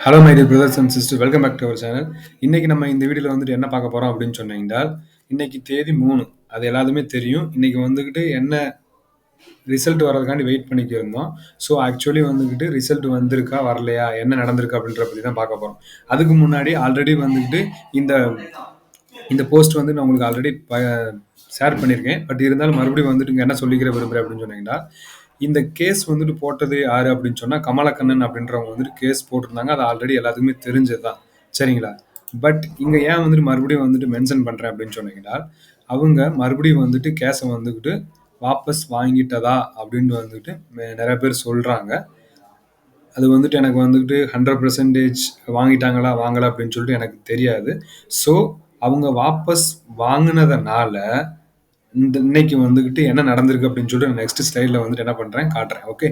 Hello my dear brothers and sister, welcome back to our channel. இன்னைக்கு நம்ம இந்த வீடியோவில் வந்துட்டு என்ன பார்க்க போகிறோம் அப்படின்னு சொன்னீங்கன்னா, இன்னைக்கு தேதி 3, அது எல்லாத்துமே தெரியும். இன்னைக்கு வந்துக்கிட்டு என்ன ரிசல்ட் வர்றதுக்காண்டி வெயிட் பண்ணிட்டு இருந்தோம். ஸோ ஆக்சுவலி வந்துக்கிட்டு ரிசல்ட் வந்திருக்கா வரலையா, என்ன நடந்திருக்கு அப்படின்ற பற்றி தான் பார்க்க போகிறோம். அதுக்கு முன்னாடி ஆல்ரெடி வந்துக்கிட்டு இந்த இந்த போஸ்ட் வந்து நான் உங்களுக்கு ஆல்ரெடி ஷேர் பண்ணியிருக்கேன். பட் இருந்தாலும் மறுபடியும் வந்துட்டு இங்கே என்ன சொல்லிக்கிற விரும்புகிறேன் அப்படின்னு சொன்னீங்கன்னா, இந்த கேஸ் வந்துட்டு போட்டது யாரு அப்படின்னு சொன்னா கமலக்கண்ணன் அப்படின்றவங்க வந்துட்டு கேஸ் போட்டிருந்தாங்க. அது ஆல்ரெடி எல்லாத்துக்குமே தெரிஞ்சது தான். சரிங்களா? பட் இங்க ஏன் வந்துட்டு மறுபடியும் வந்துட்டு மென்ஷன் பண்றேன் அப்படின்னு சொன்னீங்கன்னா, அவங்க மறுபடியும் வந்துட்டு கேஸை வந்துக்கிட்டு வாபஸ் வாங்கிட்டதா அப்படின்னு வந்துட்டு நிறைய பேர் சொல்றாங்க. அது வந்துட்டு எனக்கு வந்துட்டு 100% வாங்கிட்டாங்களா வாங்கல அப்படின்னு சொல்லிட்டு எனக்கு தெரியாது. ஸோ அவங்க வாபஸ் வாங்கினதுனால இன்னைக்கு வந்துக்கிட்டு என்ன நடந்திருக்கு அப்படின்னு சொல்லிட்டு நெக்ஸ்ட் ஸ்லைடில் வந்துட்டு என்ன பண்ணுறேன் காட்டுறேன். ஓகே,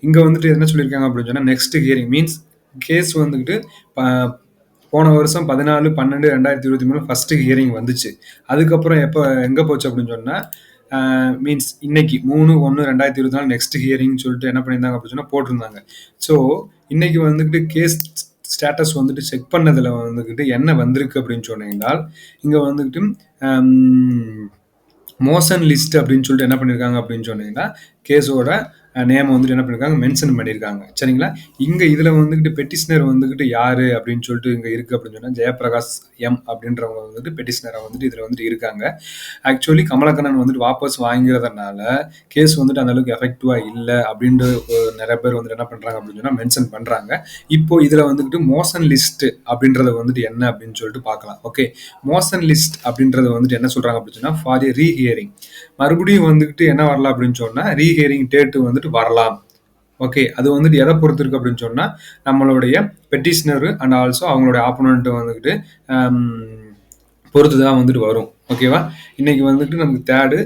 இங்கே வந்துட்டு என்ன சொல்லியிருக்காங்க அப்படின்னு சொன்னால், நெக்ஸ்ட் ஹியரிங் மீன்ஸ் கேஸ் வந்துக்கிட்டு போன வருஷம் 14/12/2023 ஃபர்ஸ்ட் ஹியரிங் வந்துச்சு. அதுக்கப்புறம் எப்போ எங்கே போச்சு அப்படின்னு சொன்னால், மீன்ஸ் இன்னைக்கு 3/1/2024 நெக்ஸ்ட் ஹியரிங் சொல்லிட்டு என்ன பண்ணியிருந்தாங்க அப்படின்னு சொன்னால் போட்டிருந்தாங்க. ஸோ இன்னைக்கு வந்துக்கிட்டு கேஸ் ஸ்டேட்டஸ் வந்துட்டு செக் பண்ணதில் வந்துக்கிட்டு என்ன வந்திருக்கு அப்படின்னு சொன்னீங்கன்னா, இங்கே வந்துக்கிட்டு மோஷன் லிஸ்ட் அப்படின்னு சொல்லிட்டு என்ன பண்ணியிருக்காங்க அப்படின்னு சொன்னீங்கன்னா, கேஸோட நேம் வந்துட்டு என்ன பண்ணியிருக்காங்க மென்ஷன் பண்ணியிருக்காங்க. சரிங்களா? இங்கே இதில் வந்துக்கிட்டு பெட்டிஷனர் வந்துக்கிட்டு யாரு அப்படின்னு சொல்லிட்டு இங்கே இருக்குது அப்படின்னு சொன்னால், ஜெயபிரகாஷ் எம் அப்படின்றவங்க வந்துட்டு பெட்டிஷனராக வந்துட்டு இதில் வந்துட்டு இருக்காங்க. ஆக்சுவலி கமலக்கண்ணன் வந்துட்டு வாபஸ் வாங்கிறதுனால கேஸ் வந்துட்டு அந்த அளவுக்கு எஃபெக்டிவாக இல்லை அப்படின்ற நிறைய பேர் வந்துட்டு என்ன பண்ணுறாங்க அப்படின்னு சொன்னால் மென்ஷன் பண்ணுறாங்க. இப்போ இதில் வந்துக்கிட்டு மோஷன் லிஸ்ட் அப்படின்றத வந்துட்டு என்ன அப்படின்னு சொல்லிட்டு பார்க்கலாம். ஓகே, மோஷன் லிஸ்ட் அப்படின்றத வந்துட்டு என்ன சொல்கிறாங்க அப்படின்னு சொன்னால், ஃபார் ஏ ரீஹியரிங் மறுபடியும் வந்துக்கிட்டு என்ன வரலாம் அப்படின்னு சொன்னால், ரீஹியரிங் டேட்டு வந்துட்டு வரலாம். ஓகே, அது வந்துட்டு எதை பொறுத்து இருக்கு அப்படின்னு சொன்னால், நம்மளுடைய பெட்டிஷனரு அண்ட் ஆல்சோ அவங்களுடைய ஆப்போனண்ட்டு வந்துக்கிட்டு பொறுத்து தான் வந்துட்டு வரும். ஓகேவா? இன்னைக்கு வந்துட்டு நமக்கு தேர்டு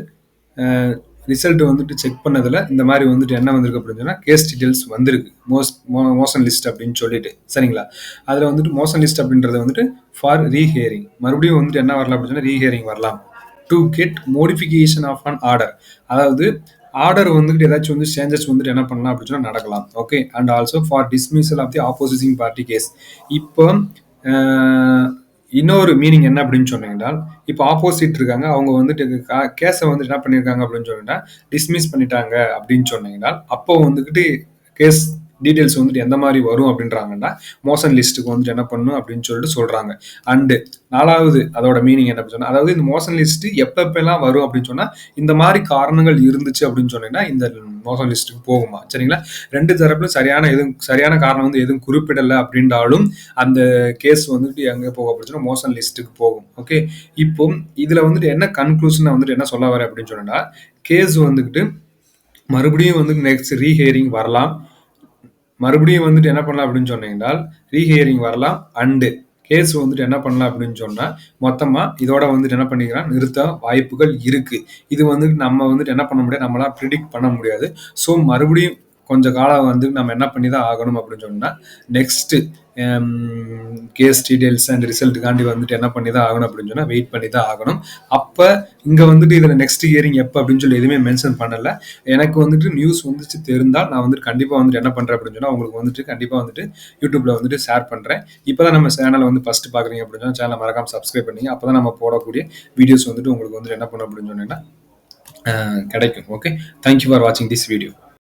ரிசல்ட் வந்துட்டு செக் பண்ணதில் இந்த மாதிரி வந்துட்டு என்ன வந்திருக்கு அப்படின்னு சொன்னால், கேஸ் டீட்டெயில்ஸ் வந்திருக்கு மோஷன் லிஸ்ட் அப்படின்னு சொல்லிட்டு. சரிங்களா? அதில் வந்துட்டு மோஷன் லிஸ்ட் அப்படின்றது வந்துட்டு ஃபார் ரீஹியரிங் மறுபடியும் வந்துட்டு என்ன வரலாம் அப்படின்னு சொன்னால், ரீஹியரிங் வரலாம் to get modification of an order. அதாவது ஆர்டர் வந்துட்டு ஏதாச்சும் வந்து சேஞ்சஸ் வந்துட்டு என்ன பண்ணலாம் அப்படின்னு சொன்னால் நடக்கலாம். Okay, and also for dismissal of the opposition party case. இப்போ இன்னொரு மீனிங் என்ன அப்படின்னு சொன்னீங்கன்னா, இப்போ ஆப்போசிட் இருக்காங்க, அவங்க வந்துட்டு கேஸை வந்துட்டு என்ன பண்ணியிருக்காங்க அப்படின்னு சொன்னீங்கன்னா டிஸ்மிஸ் பண்ணிட்டாங்க அப்படின்னு சொன்னீங்கன்னா, அப்போ வந்துக்கிட்டு கேஸ் டீட்டெயில்ஸ் வந்துட்டு எந்த மாதிரி வரும் அப்படின்றாங்கன்னா, மோஷன் லிஸ்ட்டுக்கு வந்துட்டு என்ன பண்ணும் அப்படின்னு சொல்லிட்டு சொல்கிறாங்க. அண்டு 4வது அதோட மீனிங் என்ன சொன்னால், அதாவது இந்த மோஷன் லிஸ்ட்டு எப்பப்பெல்லாம் வரும் அப்படின்னு சொன்னால், இந்த மாதிரி காரணங்கள் இருந்துச்சு அப்படின்னு சொன்னீங்கன்னா இந்த மோஷன் லிஸ்ட்டுக்கு போகுமா. சரிங்களா? 2 தரப்புல சரியான காரணம் வந்து எதுவும் குறிப்பிடலை அப்படின்றாலும் அந்த கேஸ் வந்துட்டு எங்கே போகும் அப்படின்னு சொன்னால் மோஷன் லிஸ்ட்டுக்கு போகும். ஓகே, இப்போ இதில் வந்துட்டு என்ன கன்க்ளூஷன் வந்துட்டு என்ன சொல்ல வரேன் அப்படின்னு சொன்னா, கேஸ் வந்துக்கிட்டு மறுபடியும் வந்து நெக்ஸ்ட் ரீஹியரிங் வரலாம். மறுபடியும் வந்துட்டு என்ன பண்ணலாம் அப்படின்னு சொன்னீங்கன்னா, ரீஹியரிங் வரலாம். அண்டு கேஸ் வந்துட்டு என்ன பண்ணலாம் அப்படின்னு சொன்னால், மொத்தமாக இதோட வந்துட்டு என்ன பண்ணிக்கலாம் நிறுத்த வாய்ப்புகள் இருக்குது. இது வந்துட்டு நம்ம வந்துட்டு என்ன பண்ண முடியாது, நம்மளால் ப்ரிடிக்ட் பண்ண முடியாது. ஸோ மறுபடியும் கொஞ்சம் காலம் வந்து நம்ம என்ன பண்ணி தான் ஆகணும் அப்படின்னு சொன்னால், நெக்ஸ்ட்டு கேஸ் டீட்டெயில்ஸ் அண்ட் ரிசல்ட்டுக்காண்டி வந்துட்டு என்ன பண்ணி தான் ஆகணும் அப்படின்னு சொன்னால் வெயிட் பண்ணி தான் ஆகணும். அப்போ இங்கே வந்துட்டு இதில் நெக்ஸ்ட் ஹியரிங் எப்போ அப்படின்னு சொல்லி எதுவுமே மென்ஷன் பண்ணலை. எனக்கு வந்துட்டு நியூஸ் வந்துச்சு தெரிந்தால் நான் வந்துட்டு கண்டிப்பாக வந்துட்டு என்ன பண்ணுறேன் அப்படின்னு சொன்னால் உங்களுக்கு வந்துட்டு கண்டிப்பாக வந்துட்டு யூடியூப்பில் வந்துட்டு ஷேர் பண்ணுறேன். இப்போ தான் நம்ம சேனலை வந்து ஃபஸ்ட்டு பார்க்குறீங்க அப்படின்னு சொன்னால் சேனலை மறக்காமல் சப்ஸ்கிரைப் பண்ணிங்க. அப்போ தான் நம்ம போடக்கூடிய வீடியோஸ் வந்துட்டு உங்களுக்கு வந்துட்டு என்ன பண்ணணும் அப்படின்னு சொன்னீங்கன்னா கிடைக்கும். ஓகே, தேங்க்யூ ஃபார் வாட்சிங் திஸ் வீடியோ.